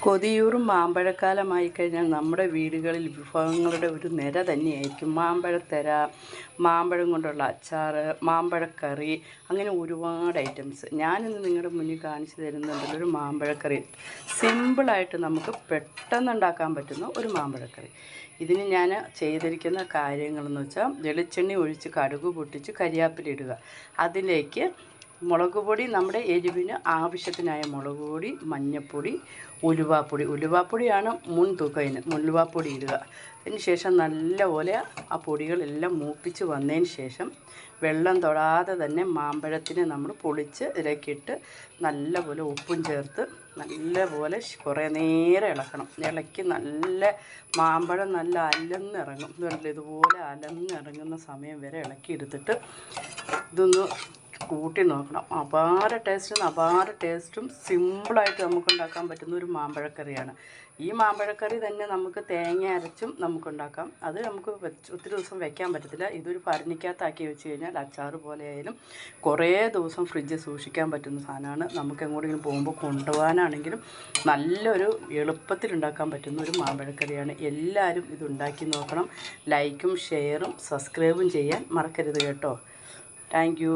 കൊതിയൂറും മാമ്പഴക്കാലമായി കഴിഞ്ഞാൽ നമ്മുടെ വീടുകളിൽ വിഭവങ്ങളുടെ ഒരു നിര തന്നെയായിരിക്കും. മാമ്പഴത്തര, മാമ്പഴം കൊണ്ടുള്ള അച്ചാർ, മാമ്പഴക്കറി, അങ്ങനെ ഒരുപാട് ഐറ്റംസ്. ഞാനിന്ന് നിങ്ങളുടെ മുന്നിൽ കാണിച്ചു തരുന്നുണ്ടല്ലോ ഒരു മാമ്പഴക്കറി. സിമ്പിളായിട്ട് നമുക്ക് പെട്ടെന്ന് ഉണ്ടാക്കാൻ പറ്റുന്ന ഒരു മാമ്പഴക്കറി. ഇതിന് ഞാൻ ചെയ്തിരിക്കുന്ന കാര്യങ്ങളെന്ന് വെച്ചാൽ വെളിച്ചെണ്ണ ഒഴിച്ച് കടുക് പൊട്ടിച്ച് കരിയാപ്പില ഇടുക. അതിലേക്ക് മുളക് പൊടി, നമ്മുടെ എരിവിന് ആവശ്യത്തിനായ മുളക് പൊടി, മഞ്ഞൾപ്പൊടി, ഉലുവാപ്പൊടിയാണ് മുൻതൂക്കത്തിന്. ഉലുവാപ്പൊടി ഇടുക. അതിന് ശേഷം നല്ലപോലെ ആ പൊടികളെല്ലാം മൂപ്പിച്ച് വന്നതിന് ശേഷം വെള്ളം തൊടാതെ തന്നെ മാമ്പഴത്തിന് നമ്മൾ പൊളിച്ച് ഇതിലേക്കിട്ട് നല്ലപോലെ ഉപ്പും ചേർത്ത് നല്ലപോലെ കുറേ നേരം ഇളക്കണം. ഇളക്കി നല്ല മാമ്പഴം നല്ല അലന്നിറങ്ങും. ഇതുപോലെ അലന്നിറങ്ങുന്ന സമയം വരെ ഇളക്കി എടുത്തിട്ട് ഇതൊന്ന് കൂട്ടി നോക്കണം. അപാര ടേസ്റ്റും സിമ്പിളായിട്ട് നമുക്കുണ്ടാക്കാൻ പറ്റുന്ന ഒരു മാമ്പഴക്കറിയാണ്. ഈ മാമ്പഴക്കറി തന്നെ നമുക്ക് തേങ്ങ അരച്ചും നമുക്കുണ്ടാക്കാം. അത് നമുക്ക് ഒത്തിരി ദിവസം വെക്കാൻ പറ്റത്തില്ല. ഇതൊരു ഭരണിക്കകത്താക്കി വെച്ച് കഴിഞ്ഞാൽ അച്ചാർ പോലെ ആയാലും കുറേ ദിവസം ഫ്രിഡ്ജിൽ സൂക്ഷിക്കാൻ പറ്റുന്ന സാധനമാണ്. നമുക്ക് എങ്ങോട്ടെങ്കിലും പോകുമ്പോൾ കൊണ്ടുപോകാനാണെങ്കിലും നല്ലൊരു എളുപ്പത്തിൽ ഉണ്ടാക്കാൻ പറ്റുന്ന ഒരു മാമ്പഴക്കറിയാണ്. എല്ലാവരും ഇത് ഉണ്ടാക്കി നോക്കണം. ലൈക്കും ഷെയറും സബ്സ്ക്രൈബും ചെയ്യാൻ മറക്കരുത് കേട്ടോ. Thank you.